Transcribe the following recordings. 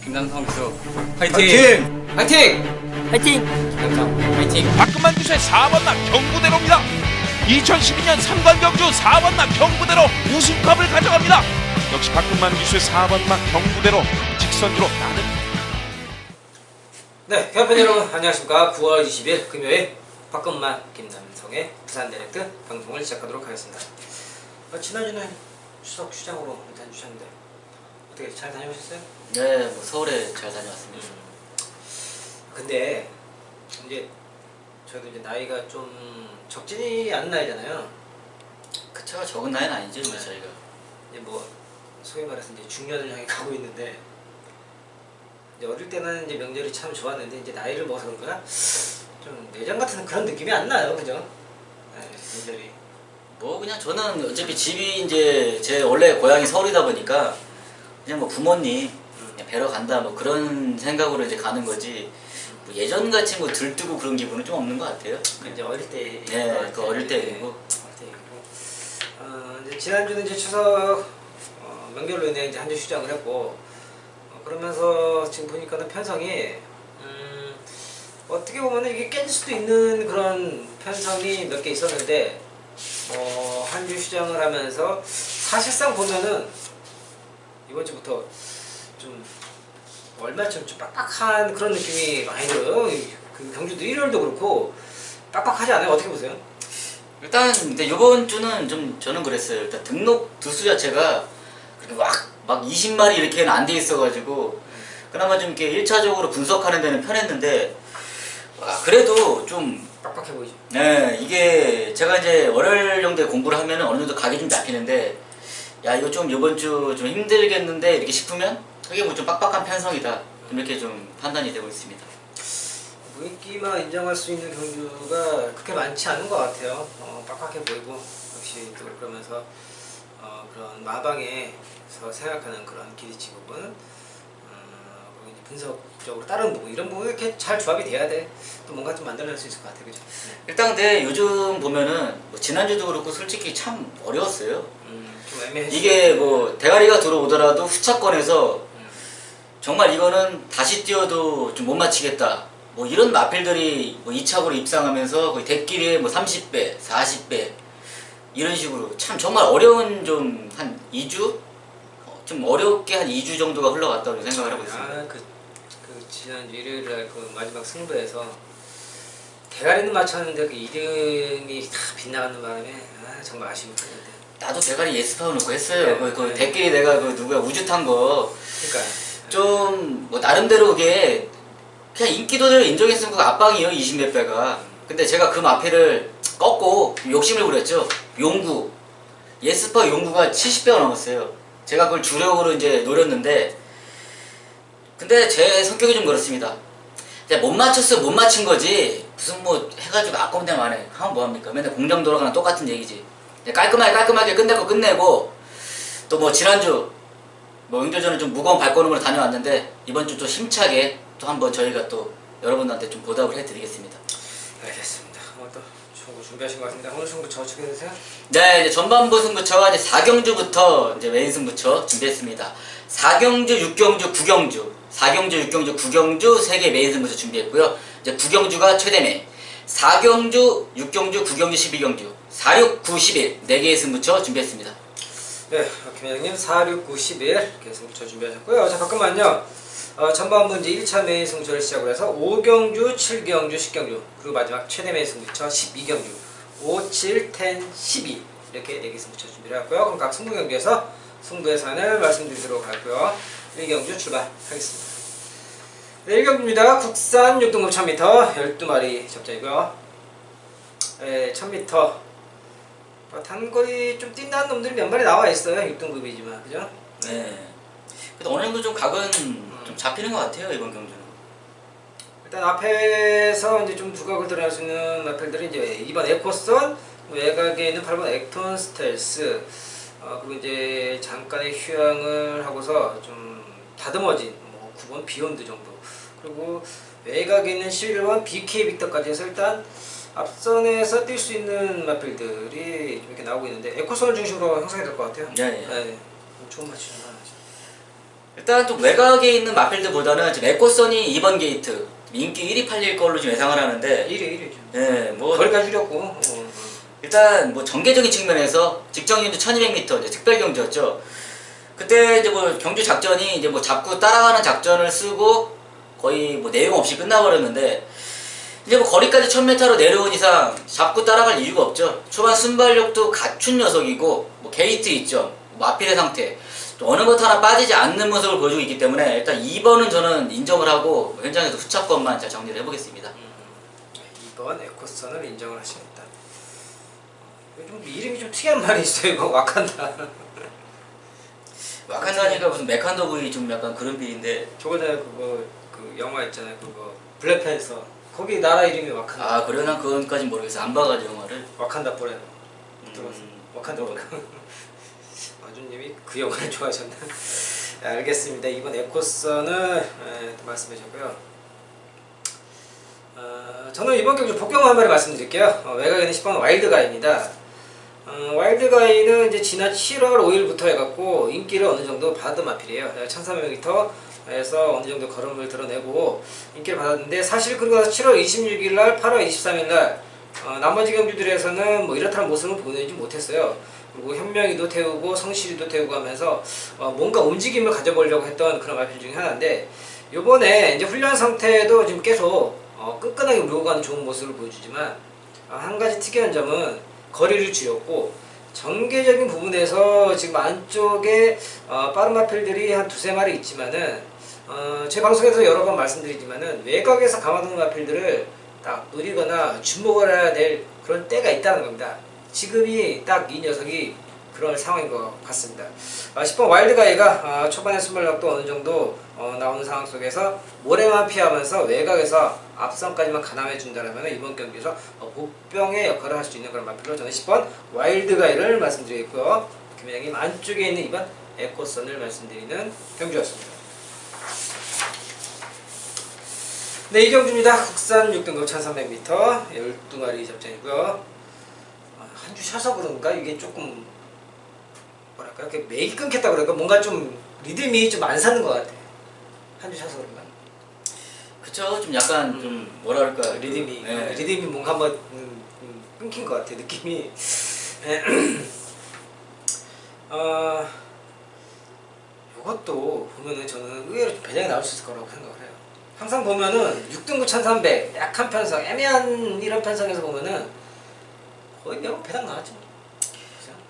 김남성 기수 화이팅! 파이팅! 화이팅! 화이팅! 김남성 화이팅! 박금만 기수의 4번마 경부대로입니다. 2012년 3관 경주 4번마 경부대로 우승컵을 가져갑니다. 역시 박금만 기수의 4번마 경부대로 직선주로 나는. 네, 회원 여러분 안녕하십니까. 9월 20일 금요일 박금만 김남성의 부산 다이렉트 방송을 시작하도록 하겠습니다. 지난주는 추석 휴장으로 다녀주셨는데 어떻게 잘 다녀오셨어요? 네, 뭐 서울에 잘 다녀왔습니다. 근데 이제 저도 이제 나이가 좀 적진이 않은 나이잖아요. 그쵸, 적은 나이는 아니죠, 네. 저희가. 이제 뭐 소위 말해서 이제 중년을 향해 가고 있는데 이제 어릴 때는 이제 명절이 참 좋았는데 이제 나이를 먹어서 그런가 좀 내장 같은 그런 느낌이 안 나요, 그죠? 네, 명절이. 뭐 그냥 저는 어차피 집이 이제 제 원래 고향이 서울이다 보니까 그냥 뭐 부모님 그냥 뵈러 간다 뭐 그런 생각으로 이제 가는 거지. 뭐 예전같이 뭐 들뜨고 그런 기분은 좀 없는 것 같아요. 이제 어릴 때. 네, 그 어릴 때 얘기고. 어릴 때 얘기고. 이제 지난주는 이제 추석 명절로 인해 이제 한 주 휴장을 했고 그러면서 지금 보니까는 편성이 어떻게 보면은 이게 깨질 수도 있는 그런 편성이 몇 개 있었는데 한 주 휴장을 하면서 사실상 보면은 이번 주부터 좀 얼마쯤 좀 빡빡한 그런 느낌이 많이 들어요. 그 경주도 일요일도 그렇고 빡빡하지 않아요? 어떻게 보세요? 일단 근데 이번 주는 좀 저는 그랬어요. 일단 등록 두수 자체가 그렇게 막 20마리 이렇게는 안 돼 있어가지고 그나마 좀 이렇게 1차적으로 분석하는 데는 편했는데 그래도 좀 빡빡해 보이죠? 네, 이게 제가 이제 월요일 정도에 공부를 하면은 어느 정도 각이 좀 잡히는데 야 이거 좀 이번 주 좀 힘들겠는데 이렇게 싶으면 이게 뭐 좀 빡빡한 편성이다 좀 이렇게 좀 판단이 되고 있습니다. 무인기만 인정할 수 있는 경주가 그렇게 많지 않은 것 같아요. 빡빡해 보이고 역시 또 그러면서 그런 마방에서 생각하는 그런 기대치 부분 그리고 이제 분석적으로 다른 부분 이런 부분이 이렇게 잘 조합이 돼야 돼. 또 뭔가 좀 만들어낼 수 있을 것 같아요. 그죠? 일단 근데 요즘 보면은 뭐 지난주도 그렇고 솔직히 참 어려웠어요. 좀 애매해. 이게 뭐 대가리가 들어오더라도 후차권에서 정말 이거는 다시 뛰어도 좀 못 맞히겠다 뭐 이런 마필들이 뭐 2차고로 입상하면서 거의 대끼리에 뭐 30배, 40배 이런 식으로 참 정말 어려운 좀 한 2주? 좀 어렵게 한 2주 정도가 흘러갔다고 생각을 하고 있습니다. 그 지난주 일요일날 그 마지막 승부에서 대가리는 맞췄는데 그 2등이 다 빗나가는 바람에 정말 아쉬웠는데. 나도 대가리 예습하고 놓고 했어요. 네, 그 네. 대끼리 내가 그 누구야 우주 탄 거 그러니까 좀 뭐 나름대로 그게 그냥 인기도대로 인정했으면 그 압박이에요 20몇 배가. 근데 제가 그 마필을 꺾고 욕심을 부렸죠. 용구 예스퍼 용구가 70배가 넘었어요. 제가 그걸 주력으로 이제 노렸는데 근데 제 성격이 좀 그렇습니다. 이제 못 맞췄어 못 맞춘 거지 무슨 뭐 해가지고 아까운 데만 안 해. 하면 뭐합니까? 맨날 공장 돌아가는 똑같은 얘기지. 깔끔하게 끝내고 또 뭐 지난주 뭐 응대전은 좀 무거운 발걸음으로 다녀왔는데 이번 주 또 힘차게 또 한번 저희가 또 여러분들한테 좀 보답을 해드리겠습니다. 알겠습니다. 또 승부 준비하신 것 같은데 오늘 승부처 어떻게 되세요? 네, 이제 전반부 승부처가 이제 4경주부터 이제 메인 승부처 준비했습니다. 4경주, 6경주, 9경주, 4경주, 6경주, 9경주 3개 메인 승부처 준비했고요. 이제 9경주가 최대 메인. 4경주, 6경주, 9경주, 12경주, 4, 6, 9, 11 4개의 승부처 준비했습니다. 네, 김현영님 4, 6, 9, 11 이렇게 승부처 준비하셨고요. 자, 잠깐만요. 전반부 이제 1차 메인 승부처를 시작으로 해서 5경주, 7경주, 10경주 그리고 마지막 최대 메인 승부처 12경주 5, 7, 10, 12 이렇게 4개 승부처 준비를 했고요. 그럼 각 승부 경기에서 승부의 산을 말씀드리도록 하고요. 1경주 출발하겠습니다. 네, 1경주입니다. 국산 6등급 1000m 12마리 접전이고요. 네, 1000m 단거리 좀 뛴다는 놈들이 몇 마리 나와 있어요. 6등급이지만 그죠? 네. 그래도 어느 정도 좀 각은 좀 잡히는 것 같아요 이번 경주는. 일단 앞에서 이제 좀 두각을 드러낼 수 있는 마필들이 이제 2번 에코선, 외곽에 있는 8번 액톤 스텔스, 그리고 이제 잠깐의 휴양을 하고서 좀 다듬어진 뭐 9번 비욘드 정도, 그리고 외곽에 있는 11번 BK 빅터까지 해서 일단 앞선에서 뛸 수 있는 마필들이 좀 이렇게 나오고 있는데 에코선을 중심으로 형성이 될 것 같아요. 네. 네. 좋은 마치죠. 일단 좀 외곽에 있는 마필드보다는 지금 에코선이 2번 게이트 인기 1위 팔릴 걸로 좀 예상을 하는데 1위죠. 예, 뭐 거리까지 줄였고. 일단 뭐 전개적인 측면에서 직전 경주 1200m 이제 특별 경주였죠. 그때 이제 뭐 경주 작전이 이제 뭐 잡고 따라가는 작전을 쓰고 거의 뭐 내용 없이 끝나버렸는데 이제 뭐 거리까지 1000m로 내려온 이상 잡고 따라갈 이유가 없죠. 초반 순발력도 갖춘 녀석이고 뭐 게이트 있죠. 마필의 상태. 또 어느 것 하나 빠지지 않는 모습을 보여주고 있기 때문에 일단 2번은 저는 인정을 하고 현장에서 후차권만 잘 정리를 해보겠습니다. 2번 에코선을 인정을 하시겠다. 좀 이름이 좀 특이한 말이 있어요. 이거 와칸다. 와칸다니까 무슨 메칸더 부위 좀 약간 그런 비인데 저번에 그거 그 영화 있잖아요. 그거 블랙팬서. 거기 나라 이름이 와칸다. 아 그래 난 그건까진 모르겠어. 안 봐가지고 영화를. 와칸다 포레버. 들어봤어. 와칸다 뭐. 포레버. 마주님이 그 영화를 좋아하셨나? 네, 알겠습니다. 이번 에코선을 말씀해주고요. 저는 이번 경주 복경어 한 마리 말씀드릴게요. 외곽에 있는 10번 와일드가이입니다. 와일드가이는 이제 지난 7월 5일부터 해갖고 인기를 어느 정도 받은 마필이에요. 1300m에서 어느 정도 걸음을 드러내고 인기를 받았는데 사실 그리고 나서 7월 26일날, 8월 23일날 나머지 경주들에서는 뭐 이렇다는 모습을 보내지 못했어요. 그리고 현명이도 태우고 성실이도 태우고 하면서 뭔가 움직임을 가져보려고 했던 그런 마필 중에 하나인데 요번에 이제 훈련 상태도 지금 계속 끈끈하게 물고 가는 좋은 모습을 보여주지만 한 가지 특이한 점은 거리를 줄였고 전개적인 부분에서 지금 안쪽에 빠른 마필들이 한 두세 마리 있지만은 제 방송에서 여러 번 말씀드리지만은 외곽에서 감아두는 마필들을 딱 노리거나 주목을 해야 될 그런 때가 있다는 겁니다. 지금이 딱 이 녀석이 그런 상황인 것 같습니다. 10번 와일드가이가 초반에 순발력도 어느 정도 나오는 상황 속에서 모래만 피하면서 외곽에서 앞선까지만 가담해 준다면 이번 경기에서 보병의 역할을 할 수 있는 그런 마필로 저는 10번 와일드가이를 말씀드리겠고요. 김회장님 안쪽에 있는 이번 에코선을 말씀드리는 경주였습니다. 네, 이 경주입니다. 국산 6등급 1300m 12마리 접전이고요. 한 주 쉬어서 그런가 이게 조금 뭐랄까 이렇게 매일 끊겠다 그러니까 뭔가 좀 리듬이 좀 안 사는 것 같아. 한 주 쉬어서 그런가. 그쵸 좀 약간 좀 뭐랄까 리듬이 네. 리듬이 뭔가 한번 끊긴 것 같아 느낌이. 이것도 보면은 저는 의외로 좀 배당이 나올 수 있을 거라고 생각을 해요. 항상 보면은 6등급 1300 약한 편성 애매한 이런 편성에서 보면은 거의 매번 배당 나왔죠.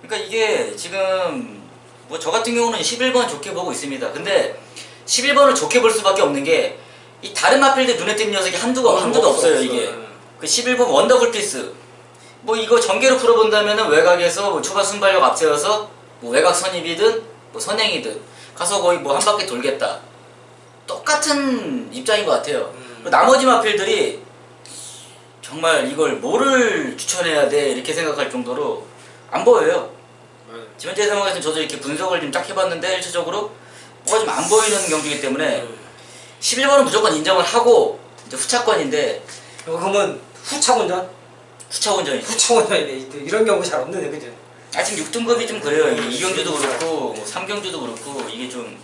그러니까 이게 지금 뭐 저 같은 경우는 11번 좋게 보고 있습니다. 근데 11번을 좋게 볼 수밖에 없는 게 이 다른 마필들 눈에 띄는 녀석이 한두도 없어요. 이게 그 11번 원더풀 피스 뭐 이거 전개로 풀어본다면은 외곽에서 뭐 초반 순발력 앞세워서 뭐 외곽 선입이든 뭐 선행이든 가서 거의 뭐 한 바퀴 돌겠다. 똑같은 입장인 것 같아요. 그리고 나머지 마필들이 정말 이걸 뭐를 추천해야 돼 이렇게 생각할 정도로 안 보여요. 지금 현재 상황에서는 저도 이렇게 분석을 좀 쫙 해봤는데 1차적으로 뭐가 좀 안 보이는 경기이기 때문에 11번은 무조건 인정을 하고 이제 후차권인데 그러면 후차운전? 후차운전이죠. 후차운전이네. 이런 경우 잘 없는데 그죠? 지금 6등급이 좀 그래요. 2경주도 그렇고 3경주도 그렇고 이게 좀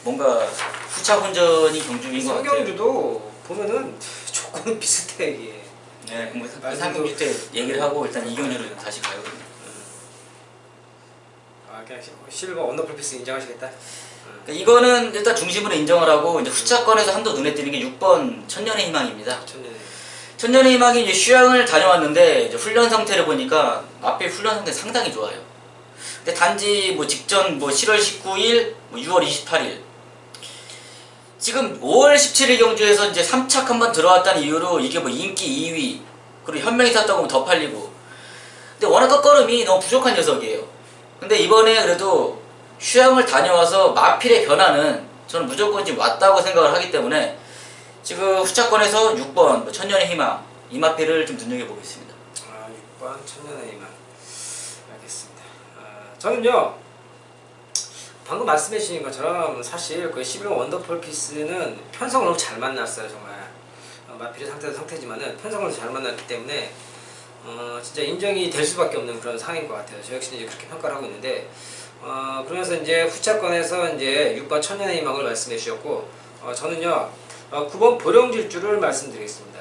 뭔가 후차운전이 경주인 것 같아요. 3경주도 보면은 조건은 비슷해 이게. 네, 그럼 3경주 때 얘기를 하고 일단 2경주로 다시 가요. 그냥 실버 원더풀 피스 인정하시겠다. 그러니까 이거는 일단 중심으로 인정을 하고 이제 후차권에서 한도 눈에 띄는 게 6번 천년의 희망입니다. 천년의 희망이 이제 휴양을 다녀왔는데 이제 훈련 상태를 보니까 앞에 훈련 상태 상당히 좋아요. 근데 단지 뭐 직전 뭐 7월 19일, 뭐 6월 28일 지금 5월 17일 경주에서 이제 3착 한번 들어왔다는 이유로 이게 뭐 인기 2위 그리고 현명히 탔다고 하면 더 팔리고 근데 워낙 끝걸음이 너무 부족한 녀석이에요. 근데 이번에 그래도 휴양을 다녀와서 마필의 변화는 저는 무조건 지금 왔다고 생각을 하기 때문에 지금 후차권에서 6번 뭐 천년의 희망 이 마필을 좀 눈여겨보고 있습니다. 6번 천년의 희망 알겠습니다. 저는요 방금 말씀해 주신 것처럼 사실 그 11번 원더풀 피스는 편성을 너무 잘 만났어요. 정말 마필의 상태도 상태지만은 편성을 잘 만났기 때문에 진짜 인정이 될 수밖에 없는 그런 상황인 것 같아요. 저 역시 이제 그렇게 평가를 하고 있는데 그러면서 이제 후차권에서 이제 6번 천년의 희망을 말씀해 주셨고, 저는요 9번 보령질주를 말씀드리겠습니다.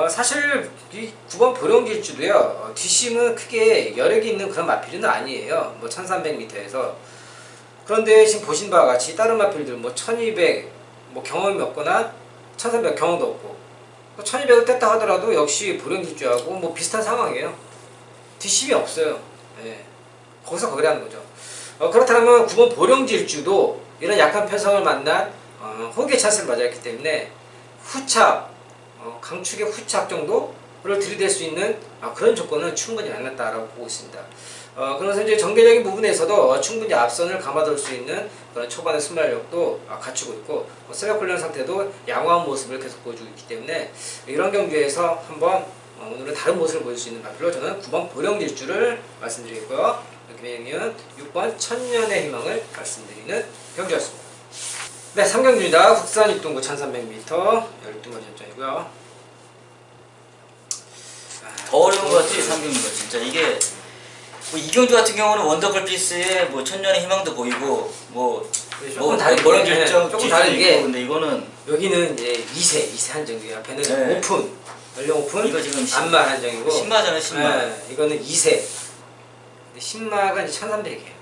사실 이 9번 보령질주도요 뒷심은 크게 여력이 있는 그런 마필은 아니에요. 뭐 1300m에서. 그런데 지금 보신 바와 같이 다른 마필들 뭐 1200 뭐 경험이 없거나 1300 경험도 없고 1200을 뗐다 하더라도 역시 보령질주하고 뭐 비슷한 상황이에요. 뒷심이 없어요. 예. 거기서 거기라는 거죠. 그렇다면 9번 보령질주도 이런 약한 편성을 만난 호계 찬스를 맞았기 때문에 후착, 강축의 후착 정도를 들이댈 수 있는 그런 조건은 충분히 만났다라고 보고 있습니다. 그래서 이제 전개적인 부분에서도 충분히 앞선을 감아둘 수 있는 그런 초반의 순발력도 갖추고 있고 세력 훈련 상태도 양호한 모습을 계속 보여주고 있기 때문에 이런 경기에서 한번 오늘은 다른 모습을 보일 수 있는 마필로 저는 9번 보령질주를 말씀드리고요. 김혜영은 6번 천년의 희망을 말씀드리는 경기였습니다. 네, 3경주입니다. 국산 입동구 1300m 12마리 전장이고요. 더 어려운 것 같아요, 3경주가 진짜. 이게 뭐 2경주 같은 경우는 원더풀 피스에 뭐 천년의 희망도 보이고 조금 다른 보령질주 조금 다른 게 근데 이거는 여기는 이제 2세 한정이 앞에는 네. 오픈 연령 오픈 이거 지금 안마 한정이고 신마잖아요, 신마. 네, 이거는 2세 신마가 이제 1300이에요.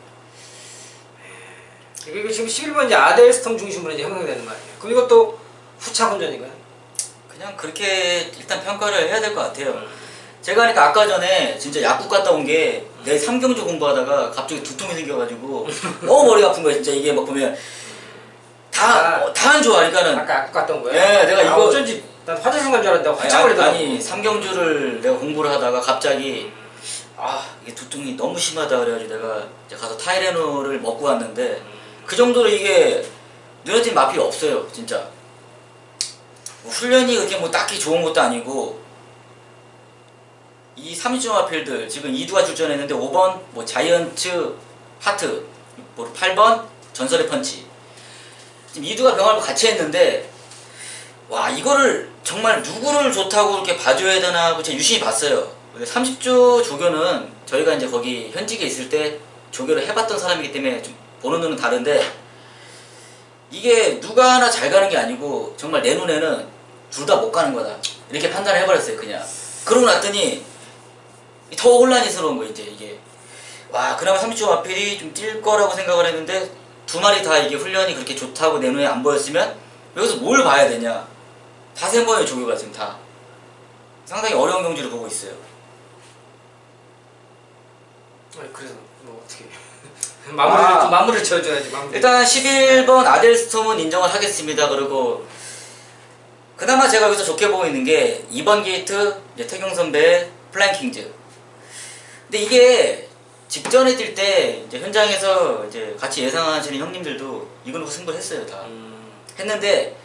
이거 지금 11번 이제 아델스톰 중심으로 이제 형성되는 거 아니에요. 그럼 이것도 후차 운전이고요. 그냥 그렇게 일단 평가를 해야 될 것 같아요. 제가 하니까 아까 전에 진짜 약국 갔다 온 게 내 3경주 공부하다가 갑자기 두통이 생겨가지고 너무 머리가 아픈 거야 진짜. 이게 막 보면 다 안 좋아. 그러니까는 아까 약국 갔던 거예요? 네, 내가 이거 어쩐지 난 화장실 간 줄 알았는데 화장실에다가 아니 3경주를 내가 공부를 하다가 갑자기 이게 두통이 너무 심하다 그래가지고 내가 이제 가서 타이레놀을 먹고 왔는데 그 정도로 이게 눈에 띈 마필이 없어요 진짜. 뭐 훈련이 그렇게 뭐 딱히 좋은 것도 아니고 이 3주 마필들 지금 2두가 출전했는데 5번 뭐 자이언츠 하트, 뭐 8번 전설의 펀치, 지금 2두가 병합을 같이 했는데 와 이거를 정말 누구를 좋다고 이렇게 봐줘야 되나 하고 제가 유심히 봤어요. 30주 조교는 저희가 이제 거기 현직에 있을 때 조교를 해봤던 사람이기 때문에 좀 보는 눈은 다른데 이게 누가 하나 잘 가는 게 아니고 정말 내 눈에는 둘 다 못 가는 거다 이렇게 판단을 해버렸어요 그냥. 그러고 났더니 더 혼란스러운 거 이제 이게 와 그나마 30주 마필이 좀 뛸 거라고 생각을 했는데 두 마리 다 이게 훈련이 그렇게 좋다고 내 눈에 안 보였으면 여기서 뭘 봐야 되냐. 다 센 거예요 조교가 지금 다. 상당히 어려운 경주를 보고 있어요. 그래서 뭐 어떻게 마무리를 지어줘야지. 마무리. 일단 11번 아델스톰은 인정을 하겠습니다. 그리고 그나마 제가 여기서 좋게 보고 있는 게 2번 게이트 이제 태경 선배의 플랭킹즈. 근데 이게 직전에 뛸 때 이제 현장에서 이제 같이 예상하시는 형님들도 이거 놓고 승부를 했어요 다. 했는데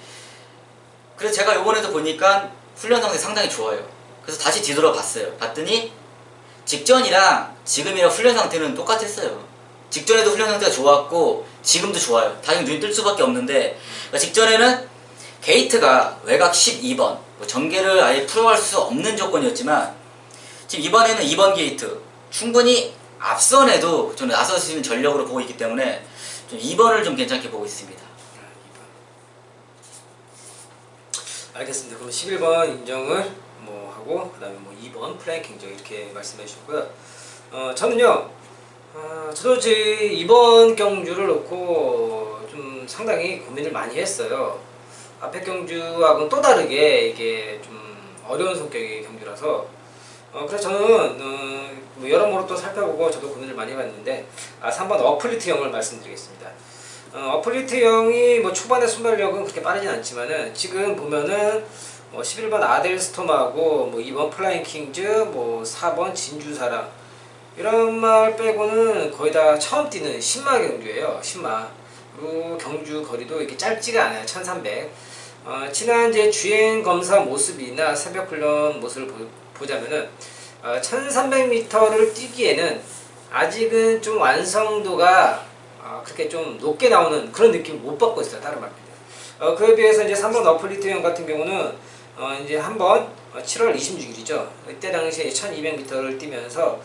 그래서 제가 요번에도 보니까 훈련 상태 상당히 좋아요. 그래서 다시 뒤돌아봤어요. 봤더니 직전이랑 지금이랑 훈련 상태는 똑같았어요. 직전에도 훈련 상태가 좋았고 지금도 좋아요. 당연히 눈이 뜰 수밖에 없는데 직전에는 게이트가 외곽 12번 뭐 전개를 아예 풀어갈 수 없는 조건이었지만 지금 이번에는 2번 게이트 충분히 앞선에도 저는 나설 수 있는 전력으로 보고 있기 때문에 좀 2번을 좀 괜찮게 보고 있습니다. 알겠습니다. 그럼 11번 인정을 뭐 하고 그다음에 뭐 2번 플랭킹 이렇게 말씀해 주셨고요. 저는요. 저도 제 이번 경주를 놓고 좀 상당히 고민을 많이 했어요. 앞에 경주하고는 또 다르게 이게 좀 어려운 성격의 경주라서 그래서 저는 뭐 여러모로 또 살펴보고 저도 고민을 많이 해봤는데 3번 어플리트형을 말씀드리겠습니다. 어플리트형이 뭐 초반의 순발력은 그렇게 빠르진 않지만은 지금 보면은 11번 아델스톰하고 뭐 2번 플라잉킹즈 뭐 4번 진주사랑 이런 말 빼고는 거의 다 처음 뛰는 신마 경주예요. 신마. 그리고 경주 거리도 이렇게 짧지가 않아요. 1300. 지난 이제 주행 검사 모습이나 새벽 훈련 모습을 보자면은 1300m를 뛰기에는 아직은 좀 완성도가 그렇게 좀 높게 나오는 그런 느낌을 못 받고 있어요. 다른 말입니다. 그에 비해서 이제 3번 어플리트형 같은 경우는 이제 한번 7월 26일이죠. 이때 당시에 1200m를 뛰면서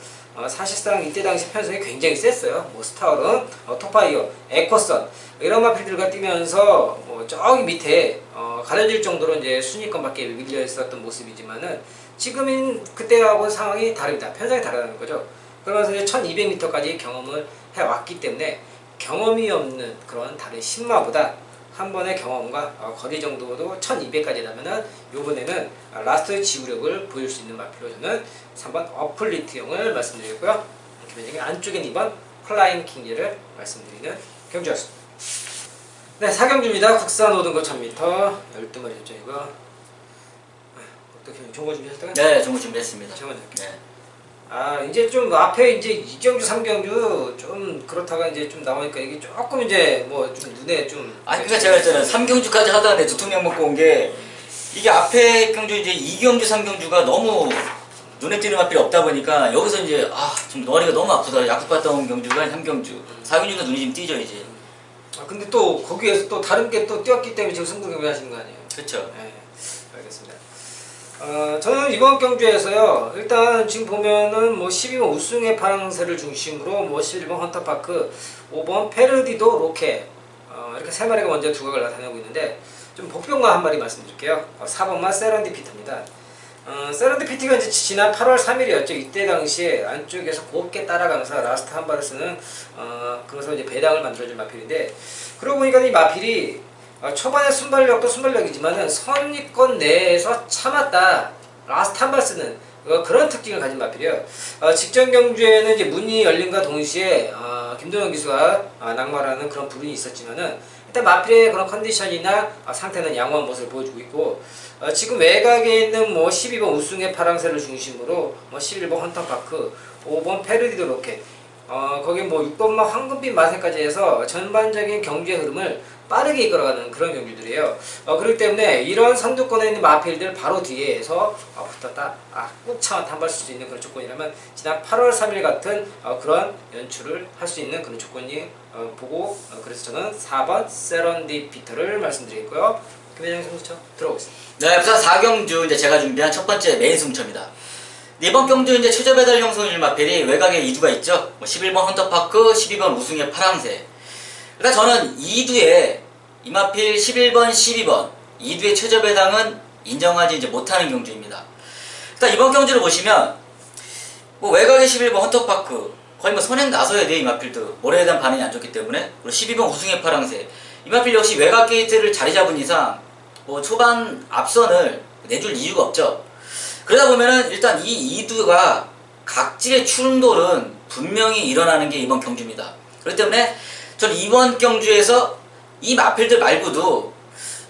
사실상 이때 당시 편성이 굉장히 셌어요. 뭐 스타얼은, 토파이어, 에코선 이런 마필들과 뛰면서 뭐 저기 밑에 가려질 정도로 이제 순위권밖에 밀려 있었던 모습이지만은 지금은 그때하고 상황이 다릅니다. 편성이 다르다는 거죠. 그러면서 이제 1200m까지 경험을 해왔기 때문에 경험이 없는 그런 다른 신마보다 한 번의 경험과 거리 정도도 1200까지 나면은 요번에는 라스트 지구력을 보일 수 있는 마필로 저는 3번 어플리트형을 말씀드리고요. 기본적인 안쪽엔 2번 플라잉 킹리를 말씀드리는 경주였습니다. 네, 4경주입니다. 국산 5등급 1000m 12마리 접전이고요. 어떻게 좋은 거 준비하셨다고요? 네, 정보 준비했습니다. 잠깐만요. 네. 이제 좀 앞에 이제 2경주, 3경주 좀 그렇다가 이제 좀 나오니까 이게 조금 이제 뭐 좀 눈에 좀. 아니 그러니까 제가 했잖아요. 3경주까지 하다가 내 두통약 먹고 온 게 이게 앞에 경주 이제 2경주, 3경주가 너무 눈에 띄는 마필이 없다 보니까 여기서 이제 좀 머리가 너무 아프다. 약국 갔다 온 경주가 3경주, 4경주도 눈이 좀 띄죠 이제. 근데 또 거기에서 또 다른 게 또 뛰었기 때문에 지금 승부 경기하시는 거 아니에요? 그렇죠. 네, 알겠습니다. 저는 이번 경주에서요. 일단 지금 보면은 뭐 12번 우승의 파랑새를 중심으로 뭐 11번 헌터파크, 5번 페르디도 로켓 이렇게 세 마리가 먼저 두각을 나타내고 있는데 좀 복병과 한 마리 말씀드릴게요. 4번만 세런디피트입니다. 세런디피트가 이제 지난 8월 3일이었죠. 이때 당시에 안쪽에서 곱게 따라가면서 라스트 한 발을 쓰는 그래서 이제 배당을 만들어준 마필인데 그러고 보니까 이 마필이 초반에 순발력도 순발력이지만은 선입권 내에서 참았다 라스트 한 발 쓰는 그런 특징을 가진 마필이에요. 직전 경주에는 이제 문이 열림과 동시에 김동현 기수가 낙마라는 그런 불운이 있었지만은 일단 마필의 그런 컨디션이나 상태는 양호한 모습을 보여주고 있고 지금 외곽에 있는 뭐 12번 우승의 파랑새를 중심으로 뭐 11번 헌터파크, 5번 페르디도 로켓 거기 뭐 6번마 황금빛 마새까지 해서 전반적인 경주의 흐름을 빠르게 이끌어가는 그런 경주들이에요. 그렇기 때문에 이런 선두권에 있는 마필들 바로 뒤에서 붙었다 꾹 참아 단발 쓸 수 있는 그런 조건이라면 지난 8월 3일 같은 그런 연출을 할 수 있는 그런 조건이 보고 그래서 저는 4번 세런디피터를 말씀드리고요. 김회장님 승부처 들어보겠습니다. 네, 부산 4경주 이제 제가 준비한 첫 번째 메인 승부처입니다. 이번 경주 이제 최저 배달 형성일 마필이 외곽에 2두가 있죠. 뭐 11번 헌터파크, 12번 우승의 파랑새. 일단 저는 2두에 이마필 11번, 12번 2두의 최저 배당은 인정하지 이제 못하는 경주입니다. 일단 이번 경주를 보시면 뭐 외곽에 11번 헌터파크 거의 뭐 선행 나서야 돼요. 이마필도 모래에 대한 반응이 안 좋기 때문에. 그리고 12번 우승의 파랑새 이마필 역시 외곽 게이트를 자리 잡은 이상 뭐 초반 앞선을 내줄 이유가 없죠. 그러다 보면은 일단 이 2두가 각질의 충돌은 분명히 일어나는 게 이번 경주입니다. 그렇기 때문에 저는 이번 경주에서 이 마필들 말고도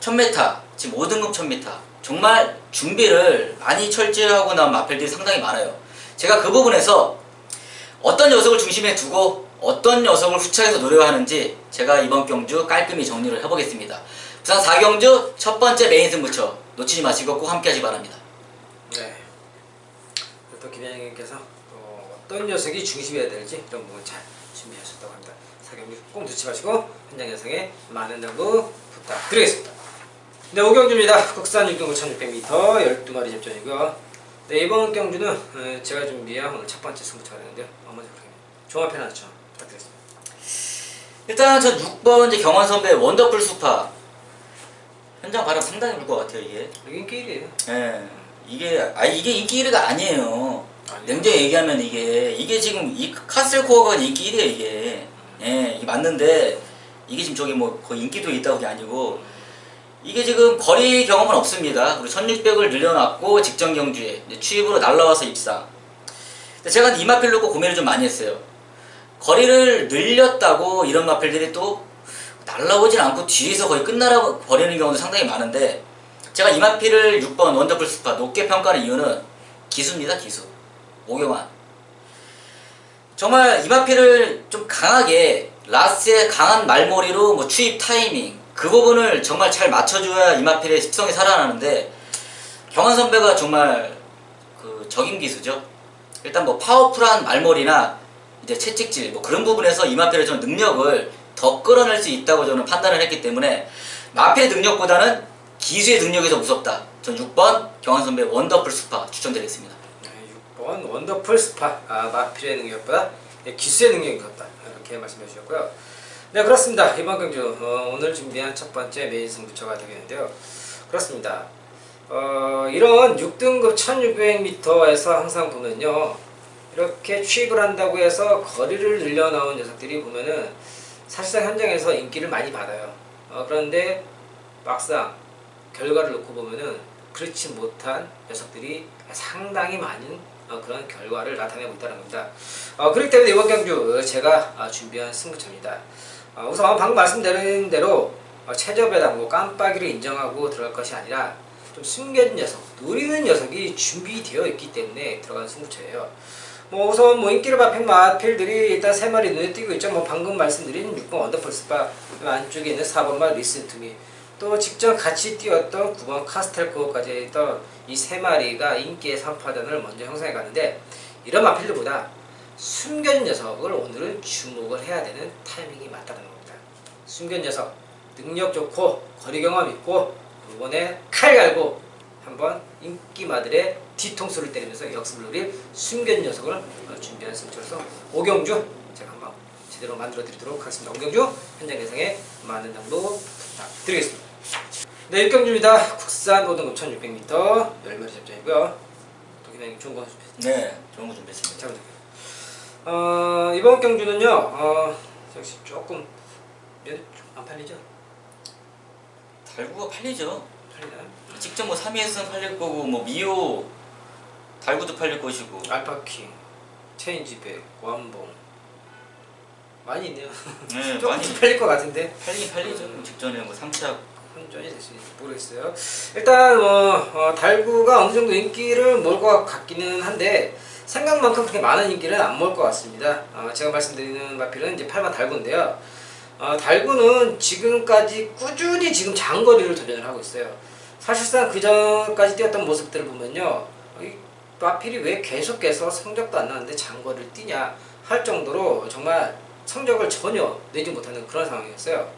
1000m, 지금 5등급 1000m 정말 준비를 많이 철저히 하고 나온 마필들이 상당히 많아요. 제가 그 부분에서 어떤 녀석을 중심에 두고 어떤 녀석을 후차해서 노려하는지 제가 이번 경주 깔끔히 정리를 해보겠습니다. 부산 4경주 첫 번째 메인 승부처 놓치지 마시고 꼭 함께 하시기 바랍니다. 네. 또 김현영님께서 어떤 녀석이 중심이어야 될지 이런 부분 잘 준비하셨다고 합니다. 4경주 꼭 놓치지 마시고 현장 영상에 많은 당부 부탁드리겠습니다. 네, 5경주입니다. 국산 6등급 1600m 12마리 접전이고요. 네, 이번 경주는 제가 준비한 오늘 첫 번째 승부처가 되는데요. 먼저 종합편 하나죠. 부탁드리겠습니다. 일단 저 6번 이제 경원 선배 원더풀 수파 현장 바람 상당히 불 것 같아요 이게. 이게 인기 1위에요. 예. 이게 인기 1위가 아니에요. 냉정히 얘기하면 이게 지금 이 카슬 코어가 인기 1위에요 이게. 예, 이게 맞는데 이게 지금 저기 뭐 거의 인기도 있다고 게 아니고 이게 지금 거리 경험은 없습니다. 그리고 1600을 늘려놨고 직전 경주에 추입으로 날라와서 입상. 근데 제가 이 마필 놓고 고민을 좀 많이 했어요. 거리를 늘렸다고 이런 마필들이 또 날라오진 않고 뒤에서 거의 끝나라 버리는 경우도 상당히 많은데 제가 이 마필을 6번 원더풀 스파 높게 평가하는 이유는 기수입니다. 기수. 오경환. 정말 이 마필을 좀 강하게 라스의 강한 말머리로 뭐 추입 타이밍 그 부분을 정말 잘 맞춰줘야 이 마필의 습성이 살아나는데 경환 선배가 정말 그 적임 기수죠. 일단 뭐 파워풀한 말머리나 이제 채찍질 뭐 그런 부분에서 이 마필의 전 능력을 더 끌어낼 수 있다고 저는 판단을 했기 때문에 마필의 능력보다는 기수의 능력이 더 무섭다. 전 6번 경환 선배 원더풀 스파 추천드리겠습니다. 네, 6번 원더풀 스파 마필의 능력보다 기수의 능력이 컸다 이렇게 말씀해 주셨고요. 네 그렇습니다. 이번 경주 오늘 준비한 첫 번째 메인 승부처가 되겠는데요. 그렇습니다. 이런 6등급 1600m에서 항상 보면요 이렇게 취입을 한다고 해서 거리를 늘려 나온 녀석들이 보면은 사실상 현장에서 인기를 많이 받아요. 그런데 막상 결과를 놓고 보면은 그렇지 못한 녀석들이 상당히 많은 그런 결과를 나타내고 있다는 겁니다. 그렇기 때문에 이번 경주 제가 준비한 승부처입니다. 우선 방금 말씀드린 대로 최저배 당고 깜빡이를 인정하고 들어갈 것이 아니라 좀 숨겨진 녀석, 노리는 녀석이 준비되어 있기 때문에 들어간 승부처예요. 우선 인기를 받은 마필들이 일단 3마리 눈에 띄고 있죠. 방금 말씀드린 6번 원더풀 스파 안쪽에 있는 4번 말 리슨 투미 또 직전 같이 뛰었던 9번 카스텔코어까지 있던 이 3마리가 인기의 3파전을 먼저 형성해 가는데 이런 마필들보다 숨겨진 녀석을 오늘은 주목을 해야 되는 타이밍이 맞다는 겁니다. 숨겨진 녀석, 능력 좋고 거리 경험 있고 이번에 칼 갈고 한번 인기마들의 뒤통수를 때리면서 역습을 노릴 숨겨진 녀석을 준비한 승부처로서 오경주 제가 한번 제대로 만들어 드리도록 하겠습니다. 오경주 현장 예상에 많은 정도 부탁드리겠습니다. 네, 6경주입니다. 국산 5등급 1600m 10마리 잡자이고요. 도기장님 좋은 거 준비했습니다. 네, 좋은 거 준비했습니다. 이번 경주는요 역시 조금 안 팔리죠? 달구가 팔리죠. 팔리나요? 직접 3위에서는 팔릴 거고 미오 달구도 팔릴 것이고 알파킹, 체인지백, 완봉 많이 있네요. 네, 조금 많이 팔릴 것 같은데 팔리긴 팔리죠. 직전에 3차 혼전이 될 수 있을지 모르겠어요. 일단 달구가 어느 정도 인기를 몰 것 같기는 한데 생각만큼 그렇게 많은 인기는 안 몰 것 같습니다. 제가 말씀드리는 마필은 이제 8번 달구인데요. 달구는 지금까지 꾸준히 지금 장거리를 도전을 하고 있어요. 사실상 그 전까지 뛰었던 모습들을 보면요, 이 마필이 왜 계속해서 성적도 안 나는데 장거리를 뛰냐 할 정도로 정말 성적을 전혀 내지 못하는 그런 상황이었어요.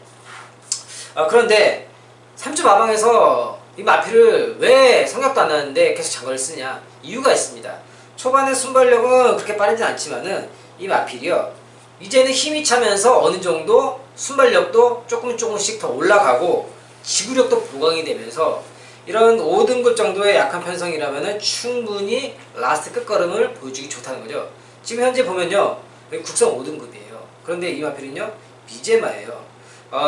그런데 3주 마방에서 이 마필을 왜 성적도 안 나는데 계속 장거리를 쓰냐 이유가 있습니다. 초반에 순발력은 그렇게 빠르진 않지만은 이 마필이요 이제는 힘이 차면서 어느 정도 순발력도 조금씩 더 올라가고 지구력도 보강이 되면서 이런 5등급 정도의 약한 편성이라면은 충분히 라스트 끝걸음을 보여주기 좋다는 거죠. 지금 현재 보면요 여기 국산 5등급이에요. 그런데 이 마필은요 미제마예요.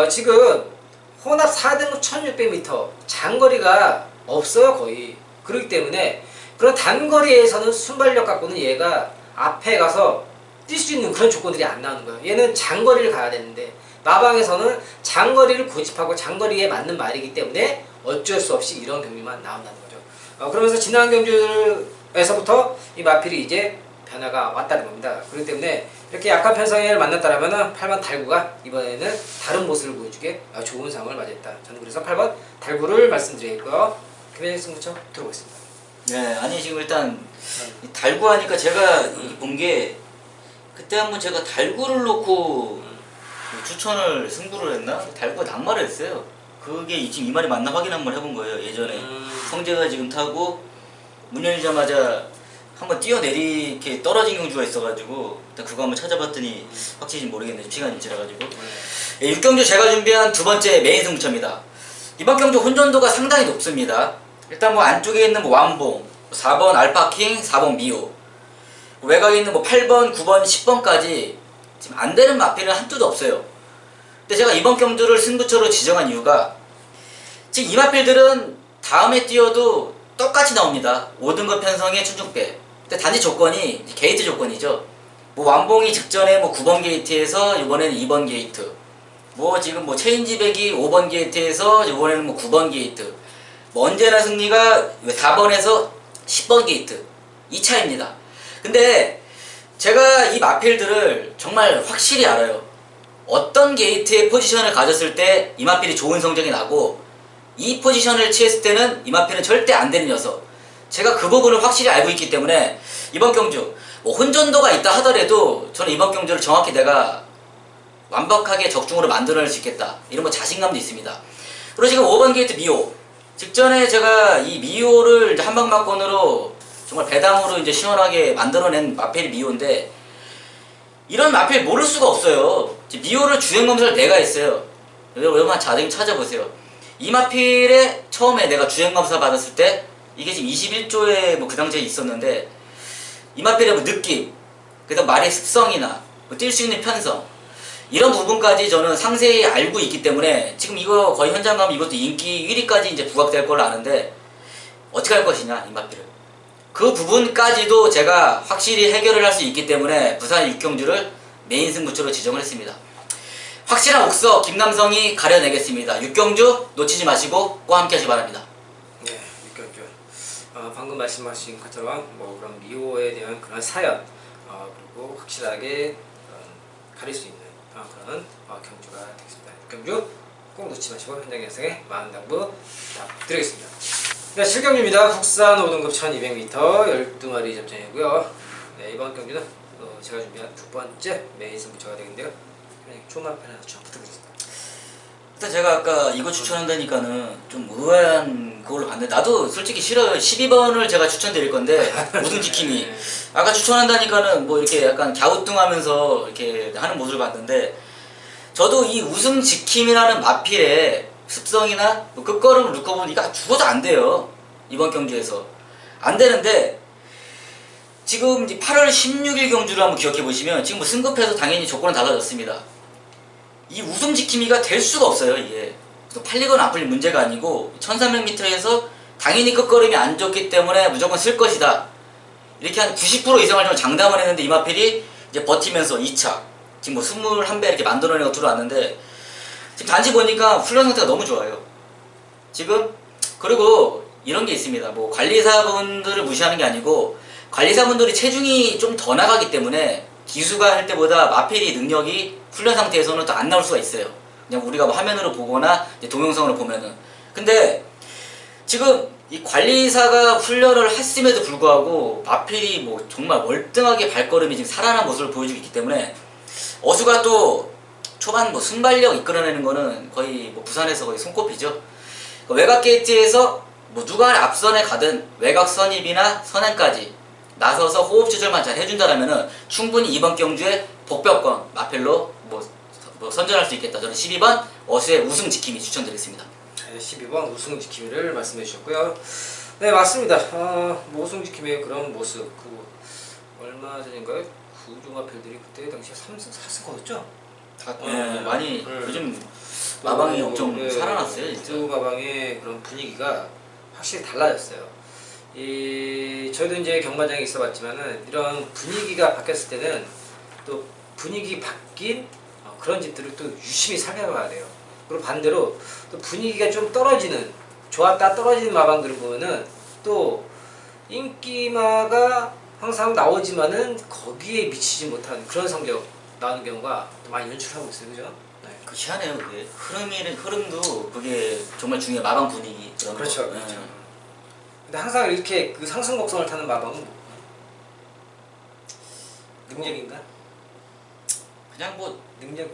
지금 혼합 4등급 1600m 장거리가 없어요 거의. 그렇기 때문에 그런 단거리에서는 순발력 갖고는 얘가 앞에 가서 뛸 수 있는 그런 조건들이 안 나오는 거예요. 얘는 장거리를 가야 되는데 마방에서는 장거리를 고집하고 장거리에 맞는 말이기 때문에 어쩔 수 없이 이런 경기만 나온다는 거죠. 그러면서 지난 경주에서부터 이 마필이 이제 변화가 왔다는 겁니다. 그렇기 때문에 이렇게 약한 편성을 만났다라면 8번 달구가 이번에는 다른 모습을 보여주게 좋은 상황을 맞이했다. 저는 그래서 8번 달구를 말씀드리겠고요. 금연의 승부처 들어보겠습니다. 네, 아니 지금 일단 달구 하니까 제가 본 게 그때 한번 제가 달구를 놓고 추천을 승부를 했나? 달구가 낙마를 했어요. 그게 지금 이 말이 맞나 확인 한번 해본 거예요. 예전에 성재가 지금 타고 문 열리자마자 한번 뛰어내리게 떨어진 경주가 있어가지고 일단 그거 한번 찾아봤더니 확실히 모르겠네요. 시간이 지나가지고. 6경주 제가 준비한 두 번째 메인 승부처입니다. 이번 경주 혼전도가 상당히 높습니다. 일단 안쪽에 있는 완봉, 4번 알파킹, 4번 미오, 외곽에 있는 8번, 9번, 10번까지 지금 안 되는 마필은 한두도 없어요. 근데 제가 이번 경주를 승부처로 지정한 이유가 지금 이 마필들은 다음에 뛰어도 똑같이 나옵니다. 5등급 편성의 춘중배. 근데 단지 조건이 게이트 조건이죠. 완봉이 직전에 9번 게이트에서 이번에는 2번 게이트. 지금 체인지백이 5번 게이트에서 이번에는 9번 게이트. 언제나 승리가 4번에서 10번 게이트. 이 차이입니다. 근데 제가 이 마필들을 정말 확실히 알아요. 어떤 게이트의 포지션을 가졌을 때 이 마필이 좋은 성적이 나고 이 포지션을 취했을 때는 이 마필은 절대 안 되는 녀석. 제가 그 부분을 확실히 알고 있기 때문에 이번 경주 혼전도가 있다 하더라도 저는 이번 경주를 정확히 내가 완벽하게 적중으로 만들어낼 수 있겠다 이런 자신감도 있습니다. 그리고 지금 5번 게이트 미오 직전에 제가 이 미오를 한방막건으로 정말 배당으로 이제 시원하게 만들어낸 마펠이 미호인데 이런 마펠 모를 수가 없어요. 미호를 주행검사를 내가 했어요. 여러분 자세히 찾아보세요. 이 마필에 처음에 내가 주행검사 받았을 때 이게 지금 21조에 뭐 그 당시에 있었는데 이 마필의 뭐 느낌, 그다음 말의 습성이나 뭐 뛸 수 있는 편성 이런 부분까지 저는 상세히 알고 있기 때문에 지금 이거 거의 현장 가면 이것도 인기 1위까지 이제 부각될 걸로 아는데 어떻게 할 것이냐 이 마필을 그 부분까지도 제가 확실히 해결을 할 수 있기 때문에 부산 육경주를 메인 승부처로 지정을 했습니다. 확실한 옥석 김남성이 가려내겠습니다. 육경주 놓치지 마시고 꼭 함께 하시기 바랍니다. 네, 육경주. 방금 말씀하신 것처럼 뭐 그런 미호에 대한 그런 사연 그리고 확실하게 가릴 수 있는 그런 경주가 되겠습니다. 육경주 꼭 놓치지 마시고 현장 연승에 많은 당부 부탁드리겠습니다. 네, 7경주입니다. 국산 5등급 1200m 12마리 접전이고요. 네, 이번 경주는 제가 준비한 두 번째 메인 승부처가 되겠는데요. 조만 편 하나 부탁드리겠습니다. 일단 제가 아까 이거 추천한다니까는 좀 의아한 그걸로 봤는데 나도 솔직히 싫어요. 12번을 제가 추천드릴 건데 우승 지킴이 아까 추천한다니까는 뭐 이렇게 약간 갸우뚱하면서 이렇게 하는 모습을 봤는데 저도 이 우승 지킴이라는 마필의 습성이나 뭐 끝걸음을 놓고 보니까 죽어도 안 돼요. 이번 경주에서 안 되는데 지금 이제 8월 16일 경주를 한번 기억해 보시면 지금 뭐 승급해서 당연히 조건은 달라졌습니다. 이 우승 지킴이가 될 수가 없어요. 이게 팔리거나 안 팔릴 문제가 아니고 1300m에서 당연히 끝걸음이 안 좋기 때문에 무조건 쓸 것이다. 이렇게 한 90% 이상을 좀 장담을 했는데 이마필이 이제 버티면서 2차 지금 뭐 21배 이렇게 만들어내고 들어왔는데 지금 단지 보니까 훈련 상태가 너무 좋아요. 지금 그리고 이런 게 있습니다. 뭐 관리사분들을 무시하는 게 아니고 관리사분들이 체중이 좀 더 나가기 때문에 기수가 할 때보다 마필이 능력이 훈련 상태에서는 더 안 나올 수가 있어요. 그냥 우리가 뭐 화면으로 보거나 이제 동영상으로 보면은. 근데 지금 이 관리사가 훈련을 했음에도 불구하고 마필이 뭐 정말 월등하게 발걸음이 지금 살아난 모습을 보여주고 있기 때문에 어수가 또 초반 뭐 순발력 이끌어내는 거는 거의 뭐 부산에서 거의 손꼽히죠. 외곽 게이트에서 뭐 누가 앞선에 가든 외곽 선입이나 선행까지 나서서 호흡 조절만 잘 해준다라면은 충분히 이번 경주에 복벽권 마펠로 뭐 선전할 수 있겠다. 저는 12번 어수의 우승 지킴이 추천드리겠습니다. 네, 12번 우승 지킴이를 말씀해 주셨고요. 네, 맞습니다. 뭐 우승 지킴이의 그런 모습 얼마 전인가요? 구종 마펠들이 그때 당시에 3승 4승 거뒀죠? 많이 요즘 마방이 엄청 살아났어요. 진짜. 마방의 그런 분위기가 확실히 달라졌어요. 저희도 이제 경마장에 있어봤지만은 이런 분위기가 바뀌었을 때는 또 분위기 바뀐 그런 집들을 또 유심히 살펴봐야 돼요. 그리고 반대로 또 분위기가 좀 떨어지는 좋았다 떨어지는 마방들을 보면은 또 인기마가 항상 나오지만은 거기에 미치지 못한 그런 성적 나오는 경우가 많이 연출하고 있어요, 그죠? 네. 그 희한해요, 그게 흐름도 그게 정말 중요해. 마방 분위기 그런 그렇죠, 거. 그렇죠. 근데 항상 이렇게 그 상승 곡선을 타는 마방은 뭐? 능력인가? 그냥 뭐 능력.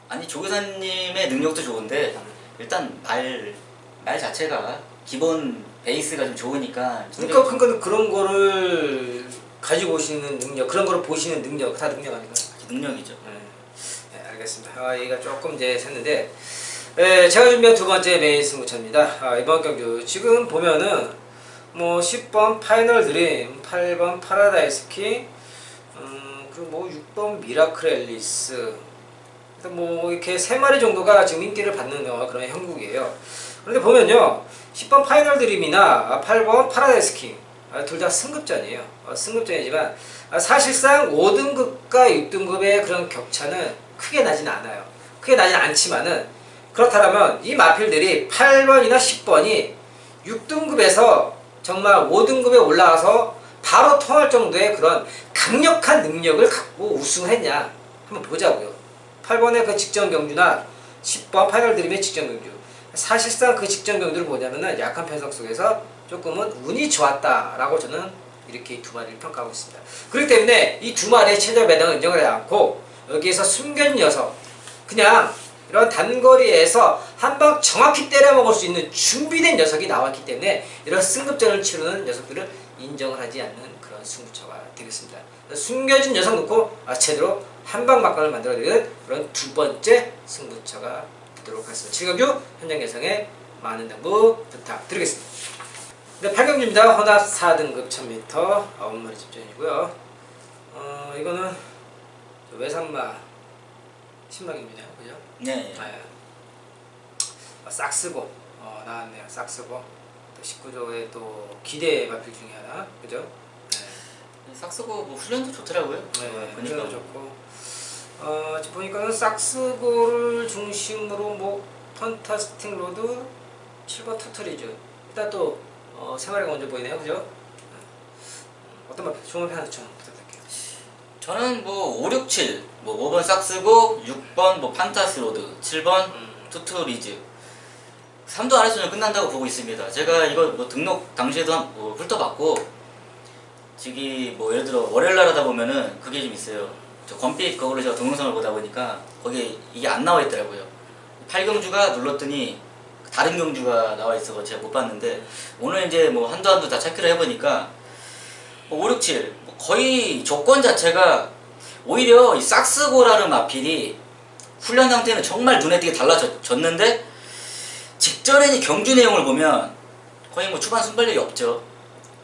아니 조교사님의 능력도 좋은데 일단 말 자체가 기본 베이스가 좀 좋으니까. 그러니까 그런 거를 가지고 오시는 능력, 그런 거를 보시는 능력, 다 능력 아닌가요? 능력이죠. 네, 알겠습니다. 얘가 조금 이제 샜는데, 제가 준비한 두 번째 메인 승부처입니다. 이번 경주 지금 보면은 뭐 10번 파이널 드림, 8번 파라다이스 킹, 그리고 뭐 6번 미라클 앨리스, 뭐 이렇게 3마리 정도가 지금 인기를 받는 그런 형국이에요. 그런데 보면요, 10번 파이널 드림이나 8번 파라다이스 킹 둘 다 승급전이에요. 승급전이지만 사실상 5등급과 6등급의 그런 격차는 크게 나지는 않아요. 크게 나지는 않지만은 그렇다면 이 마필들이 8번이나 10번이 6등급에서 정말 5등급에 올라가서 바로 통할 정도의 그런 강력한 능력을 갖고 우승했냐 한번 보자고요. 8번의 그 직전 경주나 10번 파이널 드림의 직전 경주, 사실상 그 직전 경주를 보냐면은 약한 편성 속에서 조금은 운이 좋았다라고 저는 이렇게 두 마리를 평가하고 있습니다. 그렇기 때문에 이 두 마리의 최저 배당을 인정을 하지 않고 여기에서 숨겨진 녀석, 그냥 이런 단거리에서 한 방 정확히 때려먹을 수 있는 준비된 녀석이 나왔기 때문에 이런 승급전을 치르는 녀석들을 인정을 하지 않는 그런 승부처가 되겠습니다. 숨겨진 녀석 놓고 제대로 한방 막강을 만들어내는 그런 두 번째 승부처가 되도록 하겠습니다. 7경주 현장 예상에 많은 당부 부탁드리겠습니다. 네, 8경주입니다. 혼합 4등급 1000m 9마리 집전이고요. 이거는 외산마 신망입니다. 그죠? 네. 싹스고 나왔네요. 싹스고 또 19조의 또 기대 마필 중에 하나. 그죠? 네. 싹스고 뭐 훈련도 좋더라고요. 네, 보니까 훈련도 좋고 지금 보니까는 싹스고를 중심으로 뭐 판타스틱 로드 7번 터트리즈 일단 또 세 마리가 먼저 보이네요. 그죠? 어떤 마필? 좋은 마필 하나 좀 부탁드릴게요. 저는 뭐 5, 6, 7, 뭐 5번 싹스고 6번 뭐 판타스로드, 7번 투투리즈 3도 안에서는 끝난다고 보고 있습니다. 제가 이거 뭐 등록 당시에도 뭐 훑어봤고 지금 뭐 예를 들어 월요일날 하다 보면은 그게 좀 있어요. 저 권빛 거울로 제가 동영상을 보다 보니까 거기에 이게 안 나와 있더라고요. 8경주가 눌렀더니 다른 경주가 나와 있어서 제가 못 봤는데 오늘 이제 뭐 한두 다 체크를 해보니까 뭐 5, 6, 7 뭐 거의 조건 자체가 오히려 이 싹스고라는 마필이 훈련 상태는 정말 눈에 띄게 달라졌는데 직전에 경주 내용을 보면 거의 뭐 초반 순발력이 없죠.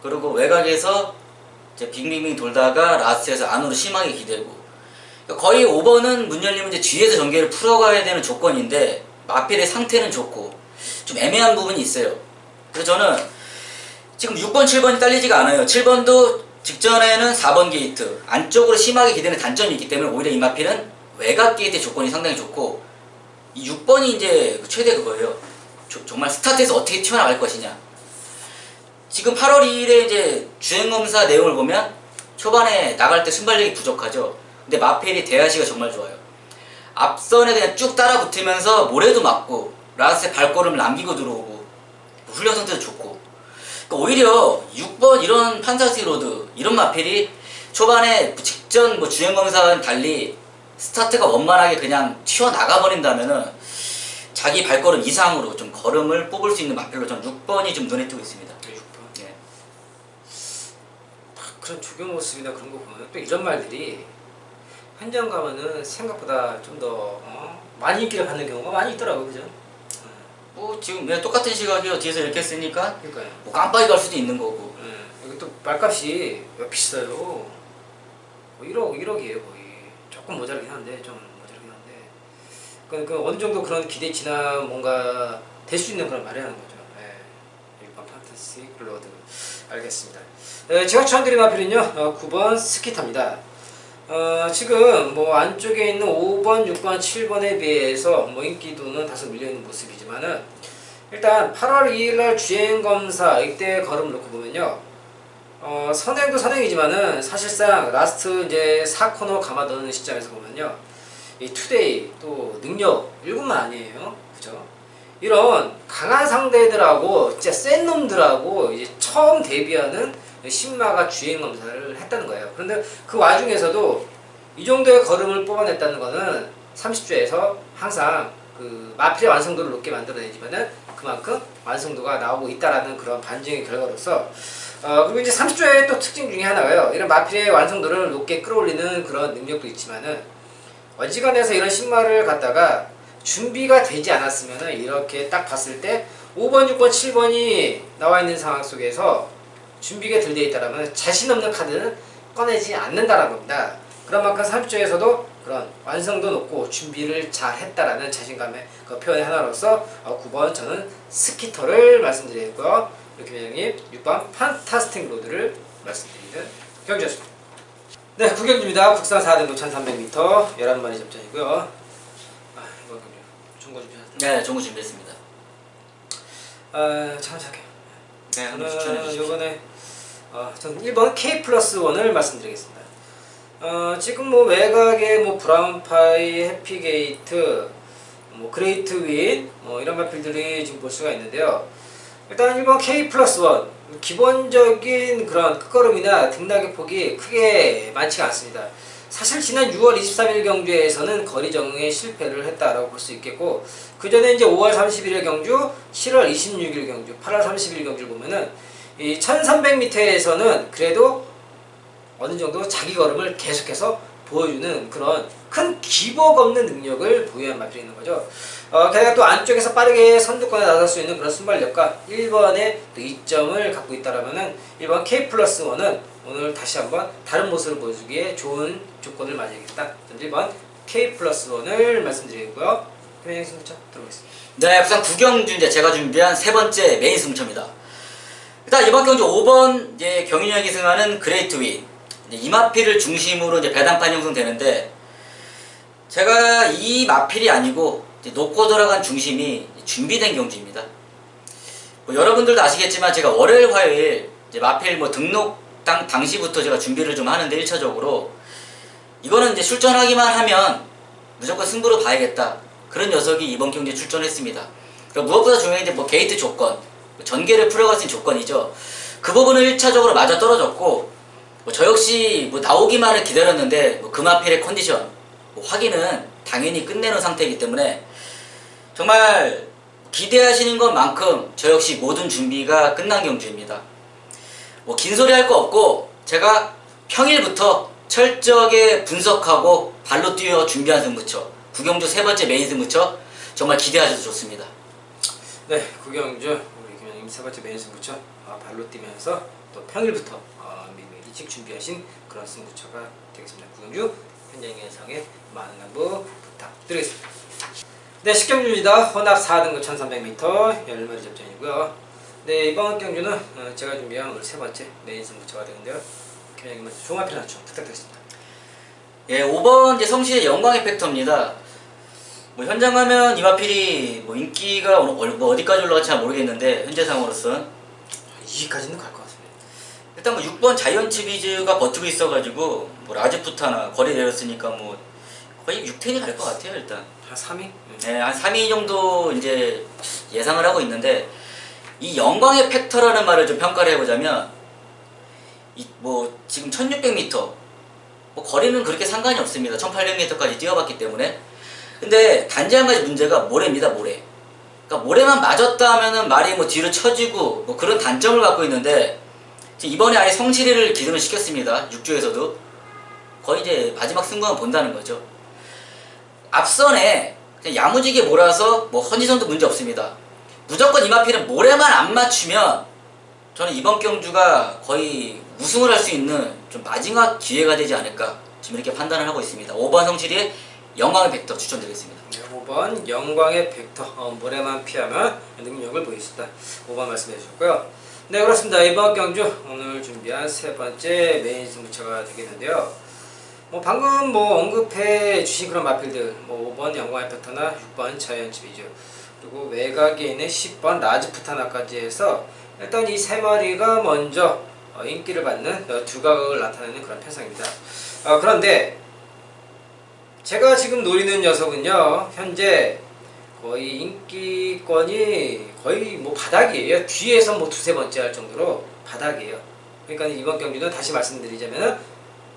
그리고 외곽에서 이제 빙빙빙 돌다가 라스트에서 안으로 심하게 기대고 거의 5번은 문 열리면 이제 뒤에서 전개를 풀어가야 되는 조건인데 마필의 상태는 좋고 좀 애매한 부분이 있어요. 그래서 저는 지금 6번, 7번이 딸리지가 않아요. 7번도 직전에는 4번 게이트 안쪽으로 심하게 기대는 단점이 있기 때문에 오히려 이 마필은 외곽 게이트의 조건이 상당히 좋고 이 6번이 이제 최대 그거예요. 정말 스타트에서 어떻게 튀어나갈 것이냐. 지금 8월 2일에 이제 주행검사 내용을 보면 초반에 나갈 때 순발력이 부족하죠. 근데 마필이 대하시가 정말 좋아요. 앞선에 그냥 쭉 따라 붙으면서 모래도 맞고 라스트에 발걸음을 남기고 들어오고 훈련 상태도 좋고 그러니까 오히려 6번 이런 판타지 로드 이런 마필이 초반에 직전 뭐 주행검사와는 달리 스타트가 원만하게 그냥 튀어나가 버린다면은 자기 발걸음 이상으로 좀 걸음을 뽑을 수 있는 마필로 전 6번이 좀 눈에 띄고 있습니다. 6번. 예. 그런 조경 모습이나 그런 거 보면 또 이런 말들이 현장 가면은 생각보다 좀 더 많이 인기를 받는 경우가 많이 있더라고요. 그죠? 뭐 지금 그냥 똑같은 시각이요. 뒤에서 이렇게 했으니까 그러니까요. 뭐 깜빡이 갈 수도 있는 거고. 여기 또 말값이 비싸요. 뭐 1억이에요 거의. 조금 모자르긴 한데 좀 모자르긴 한데. 그 어느 정도 그런 기대치나 뭔가 될 수 있는 그런 말이 하는 거죠. 네. 6번 판타스틱 로드. 알겠습니다. 제가 추천드린 마필은요 9번 스키타입니다. 지금 뭐 안쪽에 있는 5번, 6번, 7번에 비해서 뭐 인기도는 다소 밀려있는 모습이지만은 일단 8월 2일날 주행검사 이때 걸음 놓고 보면요 선행도 선행이지만은 사실상 라스트 이제 4코너 감아드는 시점에서 보면요 이 투데이 또 능력 1군만 아니에요. 그죠? 이런 강한 상대들하고 진짜 센 놈들하고 이제 처음 데뷔하는 신마가 주행검사를 했다는 거예요. 그런데 그 와중에서도 이 정도의 걸음을 뽑아냈다는 거는 30조에서 항상 그 마필의 완성도를 높게 만들어내지만은 그만큼 완성도가 나오고 있다라는 그런 반증의 결과로서 그리고 이제 30조의 또 특징 중에 하나가요. 이런 마필의 완성도를 높게 끌어올리는 그런 능력도 있지만은 어지간해서 이런 신마를 갖다가 준비가 되지 않았으면은 이렇게 딱 봤을 때 5번, 6번, 7번이 나와 있는 상황 속에서 준비가 덜 되어 있다면 자신 없는 카드는 꺼내지 않는다라는 겁니다. 그런 만큼 30조에서도 그런 완성도 높고 준비를 잘 했다라는 자신감의 그 표현의 하나로서 9번 저는 스키터를 말씀드리고요. 이렇게 회장님 6번 판타스틱 로드를 말씀드리는 경주였습니다. 네, 9경주입니다. 국산 4등급 1300m 11마리 접전이고요. 이번 경주 중고 준비하셨죠? 네, 종구 준비했습니다. 잠깐 네, 한번 추천해 주시죠. 이번에 저는 1번 K 플러스 1을 말씀드리겠습니다. 지금 뭐 외곽에 뭐 브라운파이, 해피게이트, 뭐 그레이트 윈 이런 마필들이 지금 볼 수가 있는데요. 일단 1번 K 플러스 1 기본적인 그런 끝걸음이나 등락의 폭이 크게 많지가 않습니다. 사실 지난 6월 23일 경주에서는 거리 적응에 실패를 했다라고 볼 수 있겠고 그 전에 이제 5월 31일 경주, 7월 26일 경주, 8월 30일 경주를 보면은 이 1300m에서는 그래도 어느 정도 자기 걸음을 계속해서 보여주는 그런 큰 기복 없는 능력을 보유한 마필이 있는 거죠. 게다가 또 안쪽에서 빠르게 선두권에 나설 수 있는 그런 순발력과 1번의 또 이점을 갖고 있다라면은 1번 K+1은 오늘 다시 한번 다른 모습을 보여주기에 좋은 조건을 맞이하겠다. 1번 K+1을 말씀드리고요. 김현영 승부처 들어보겠습니다. 네, 부산 구경주 이제 제가 준비한 세 번째 메인 승부처입니다. 일단 이번 경주 5번 이제 경윤형이 승하는 그레이트 윈. 이 마필을 중심으로 이제 배당판 형성되는데, 제가 이 마필이 아니고 이제 놓고 돌아간 중심이 준비된 경주입니다. 뭐 여러분들도 아시겠지만 제가 월요일, 화요일 이제 마필 뭐 등록당 당시부터 제가 준비를 좀 하는데 1차적으로 이거는 이제 출전하기만 하면 무조건 승부로 봐야겠다. 그런 녀석이 이번 경기에 출전했습니다. 그러니까 무엇보다 중요한 게 뭐 게이트 조건, 전개를 풀어갈 수 있는 조건이죠. 그 부분을 1차적으로 맞아 떨어졌고, 뭐 저 역시 뭐 나오기만을 기다렸는데 뭐 금화필의 컨디션 뭐 확인은 당연히 끝내는 상태이기 때문에 정말 기대하시는 것만큼 저 역시 모든 준비가 끝난 경주입니다. 뭐 긴 소리 할 거 없고 제가 평일부터 철저하게 분석하고 발로 뛰어 준비한 승부처, 구경주 세 번째 메인 승부처 정말 기대하셔도 좋습니다. 네, 구경주 우리 김현영님 세 번째 메인 승부처 발로 뛰면서 또 평일부터 일찍 준비하신 그런 승부처가 되겠습니다. 구경주 현장 예상에 많은 양보 부탁드리겠습니다. 네, 10경주입니다. 혼합 4등급 1300m 10마리 접전이고요. 네, 이번 경주는 제가 준비한 오늘 세 번째 메인 승부처가 되는데요. 김현영님 종합편 한점 부탁드리겠습니다. 예, 5번 이제 성시의 영광의 팩터입니다. 뭐 현장 가면 이마필이 뭐 인기가 뭐 어디까지 올라갈지 잘 모르겠는데 현재 상으로서는 2위까지는 갈 것 같습니다. 일단 뭐 6번 자이언츠 비즈가 버티고 있어가지고 뭐 라즈푸타나 거리 내렸으니까 뭐 거의 6텐이 갈 것 같아요. 일단 한 3위? 네, 한 3위 정도 이제 예상을 하고 있는데, 이 영광의 팩터라는 말을 좀 평가를 해보자면 이 뭐 지금 1600m 뭐 거리는 그렇게 상관이 없습니다. 1800m까지 뛰어봤기 때문에. 근데 단지 한 가지 문제가 모래입니다. 모래. 그러니까 모래만 맞았다 하면은 말이 뭐 뒤로 쳐지고 뭐 그런 단점을 갖고 있는데, 이번에 아예 성실이를 기준을 시켰습니다. 6주에서도 거의 이제 마지막 승부만 본다는 거죠. 앞선에 그냥 야무지게 몰아서 뭐 헌지선도 문제 없습니다. 무조건 이마필은 모래만 안 맞추면 저는 이번 경주가 거의 우승을 할 수 있는 좀 마지막 기회가 되지 않을까 지금 이렇게 판단을 하고 있습니다. 5번 성실이의 영광의 벡터 추천드리겠습니다. 네, 5번 영광의 벡터 모래만 피하면 능력을 보이셨다. 5번 말씀해 주셨고요. 네, 그렇습니다. 이번 경주 오늘 준비한 세 번째 메인 승부처가 되겠는데요. 뭐 방금 뭐 언급해 주신 그런 마필들 뭐 5번 영광의 벡터나 6번 자이언츠 비즈, 그리고 외곽에 있는 10번 라즈푸타나까지 해서 일단 이 세 마리가 먼저 인기를 받는 두각을 나타내는 그런 편성입니다. 그런데 제가 지금 노리는 녀석은요, 현재 거의 인기권이 거의 뭐 바닥이에요. 뒤에서 뭐 두세 번째 할 정도로 바닥이에요. 그러니까 이번 경기는 다시 말씀드리자면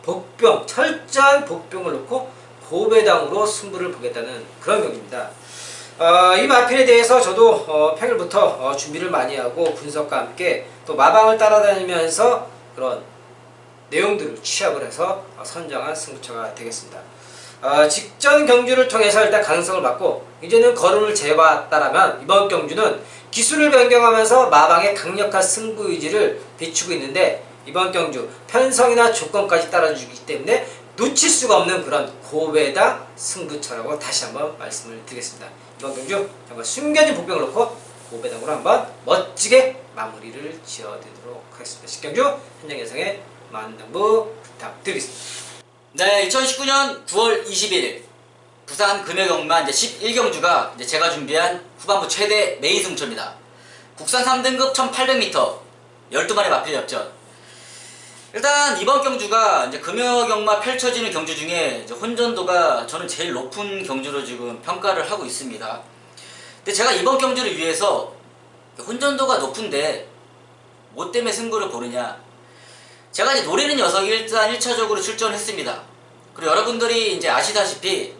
복병, 철저한 복병을 놓고 고배당으로 승부를 보겠다는 그런 경기입니다. 이 마필에 대해서 저도 평일부터 준비를 많이 하고 분석과 함께 또 마방을 따라다니면서 그런 내용들을 취합을 해서 선정한 승부처가 되겠습니다. 직전 경주를 통해서 일단 가능성을 받고 이제는 걸음을 재봤다라면 이번 경주는 기술을 변경하면서 마방의 강력한 승부 의지를 비추고 있는데, 이번 경주 편성이나 조건까지 따라주기 때문에 놓칠 수가 없는 그런 고배당 승부처라고 다시 한번 말씀을 드리겠습니다. 이번 경주 정말 숨겨진 복병을 놓고 고배당으로 한번 멋지게 마무리를 지어드리도록 하겠습니다. 10경주 현장 예상에 많은 당부 부탁드리겠습니다. 네, 2019년 9월 20일 부산 금요경마 이제 11경주가 이제 제가 준비한 후반부 최대 메인 승부처입니다. 국산 3등급 1800m 12마리 마필 접전. 일단 이번 경주가 이제 금요경마 펼쳐지는 경주 중에 이제 혼전도가 저는 제일 높은 경주로 지금 평가를 하고 있습니다. 근데 제가 이번 경주를 위해서 혼전도가 높은데 뭐 때문에 승부를 고르냐? 제가 이제 노리는 녀석이 일단 1차적으로 출전했습니다. 그리고 여러분들이 이제 아시다시피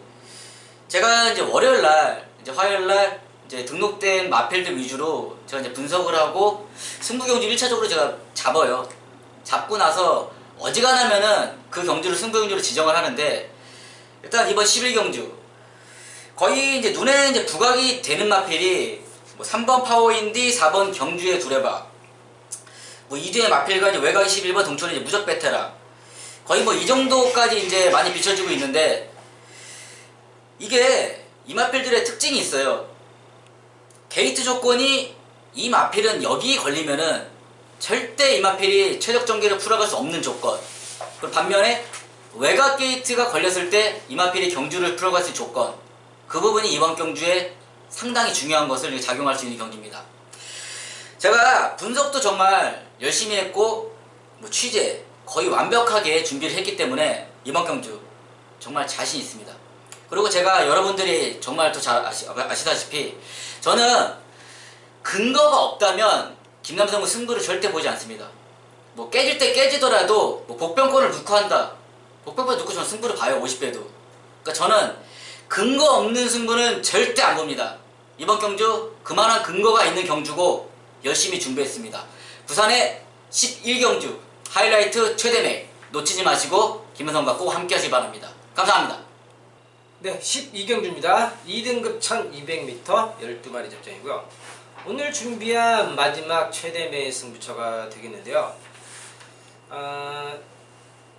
제가 이제 월요일날, 이제 화요일날 이제 등록된 마필들 위주로 제가 이제 분석을 하고 승부 경주 1차적으로 제가 잡아요. 잡고 나서 어지간하면은 그 경주를 승부 경주로 지정을 하는데 일단 이번 11경주 거의 이제 눈에 이제 부각이 되는 마필이 뭐 3번 파워인디, 4번 경주의 두레박, 뭐 2등의 마필과 이제 외곽 21번 동촌의 이제 무적 베테랑 거의 뭐 이 정도까지 이제 많이 비춰지고 있는데 이게 이 마필들의 특징이 있어요. 게이트 조건이 이 마필은 여기 걸리면은 절대 이 마필이 최적 전개를 풀어갈 수 없는 조건. 그리고 반면에 외곽 게이트가 걸렸을 때 이 마필이 경주를 풀어갈 수 있는 조건. 그 부분이 이번 경주에 상당히 중요한 것을 작용할 수 있는 경기입니다. 제가 분석도 정말 열심히 했고 뭐 취재 거의 완벽하게 준비를 했기 때문에 이번 경주 정말 자신 있습니다. 그리고 제가 여러분들이 정말 더 잘 아시다시피 저는 근거가 없다면 김남성은 승부를 절대 보지 않습니다. 뭐 깨질 때 깨지더라도 뭐 복병권을 넣고 한다. 복병권 넣고 저는 승부를 봐요. 50배도. 그러니까 저는 근거 없는 승부는 절대 안 봅니다. 이번 경주 그만한 근거가 있는 경주고 열심히 준비했습니다. 부산의 11경주 하이라이트 최대매 놓치지 마시고 김현성과 꼭 함께 하시기 바랍니다. 감사합니다. 네, 12경주입니다. 2등급 1200m 12마리 접전이고요. 오늘 준비한 마지막 최대매 승부처가 되겠는데요.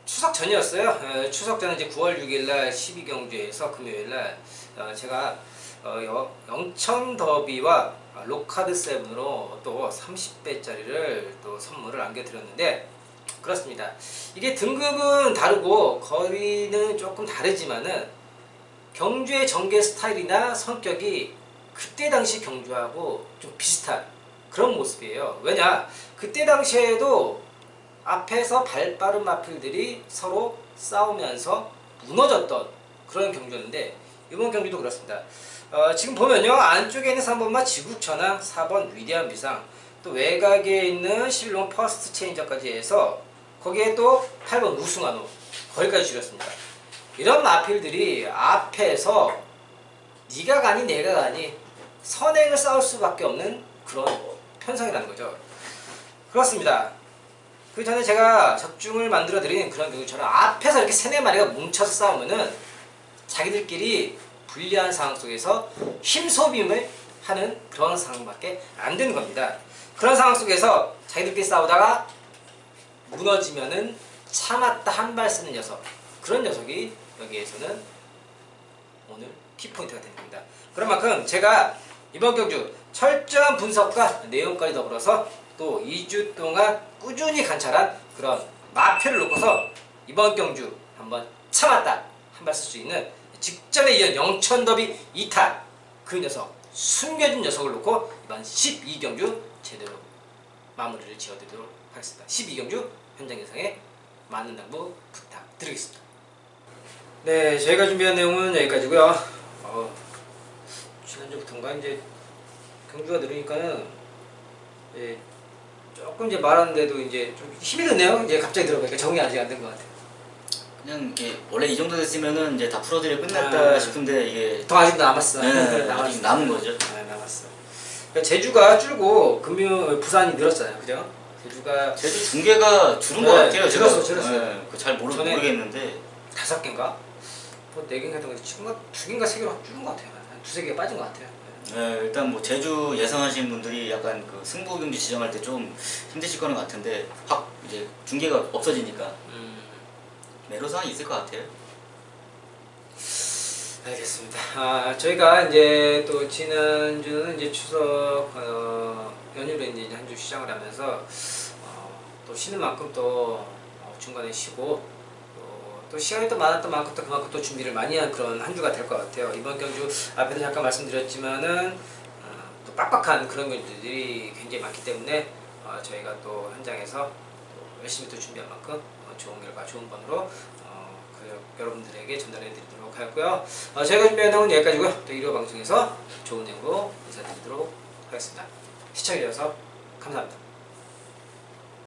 추석 전이었어요. 추석 전에 이제 9월 6일날 12경주에서 금요일날 제가 영천 더비와 로카드 세븐으로 또 30배짜리를 또 선물을 안겨드렸는데 그렇습니다. 이게 등급은 다르고 거리는 조금 다르지만은 경주의 전개 스타일이나 성격이 그때 당시 경주하고 좀 비슷한 그런 모습이에요. 왜냐? 그때 당시에도 앞에서 발 빠른 마필들이 서로 싸우면서 무너졌던 그런 경주였는데 이번 경주도 그렇습니다. 지금 보면요. 안쪽에 있는 3번마 지국천왕, 4번 위대한 비상, 또 외곽에 있는 11번 퍼스트 체인저까지 해서 거기에 또 8번 우승한호 거기까지 줄였습니다. 이런 마필들이 앞에서 네가 가니 내가 가니 선행을 쌓을 수밖에 없는 그런 편성이라는 거죠. 그렇습니다. 그 전에 제가 적중을 만들어 드린 그런 경우처럼 앞에서 이렇게 3-4마리가 뭉쳐서 싸우면은 자기들끼리 불리한 상황 속에서 힘소비움을 하는 그런 상황밖에 안 되는 겁니다. 그런 상황 속에서 자기들끼리 싸우다가 무너지면은 참았다 한 발 쓰는 녀석, 그런 녀석이 여기에서는 오늘 키포인트가 되는 겁니다. 그런 만큼 제가 이번 경주 철저한 분석과 내용까지 더불어서 또 2주 동안 꾸준히 관찰한 그런 마표를 놓고서 이번 경주 한번 참았다 한 발 쓸 수 있는 직전에 이은 영천더비 2탄 그 녀석, 숨겨진 녀석을 놓고 이번 12경주 제대로 마무리를 지어드리도록 하겠습니다. 12경주 현장 예상에 많은 당부 부탁드리겠습니다. 네, 저희가 준비한 내용은 여기까지고요. 지난주부터인가 이제 경주가 늘으니까는 조금 이제 말하는데도 이제 좀 힘이 드네요. 이제 갑자기 들어보니까 정이 아직 안 된 것 같아요. 그냥 이게 원래 이 정도 됐으면은 이제 다 풀어드려 끝났다 싶은데 이게 더 아직 남았어. 네, 아직 남은 거죠. 네, 남았어. 그러니까 제주가 줄고 부산이 늘었잖아요, 그죠? 제주 중계가 줄은 것 같아요. 줄었어. 네, 잘 모르겠는데 5개인가? 뭐 4개인가 했던 거 2개인가 3개로 줄은 것 같아요. 한 2-3개 빠진 것 같아요. 네, 일단 뭐 제주 예상하시는 분들이 약간 그 승부 경기 지정할 때 좀 힘드실 거는 같은데 확 이제 중계가 없어지니까 매로사항이 있을 것 같아요. 알겠습니다. 저희가 이제 또 지난주는 이제 추석 연휴로 이제 한 주 시작을 하면서 또 쉬는 만큼 또 중간에 쉬고 또 시간이 또 많았던 만큼 또 그만큼 또 준비를 많이 한 그런 한 주가 될 것 같아요. 이번 경주 앞에서 잠깐 말씀드렸지만은 또 빡빡한 그런 경주들이 굉장히 많기 때문에 저희가 또 현장에서 또 열심히 또 준비한 만큼 좋은 결과, 좋은 번으로 여러분들에게 전달해 드리도록 하였고요. 저희가 준비한 내용은 여기까지고요. 또 1호 방송에서 좋은 내용으로 인사드리도록 하겠습니다. 시청해주셔서 감사합니다.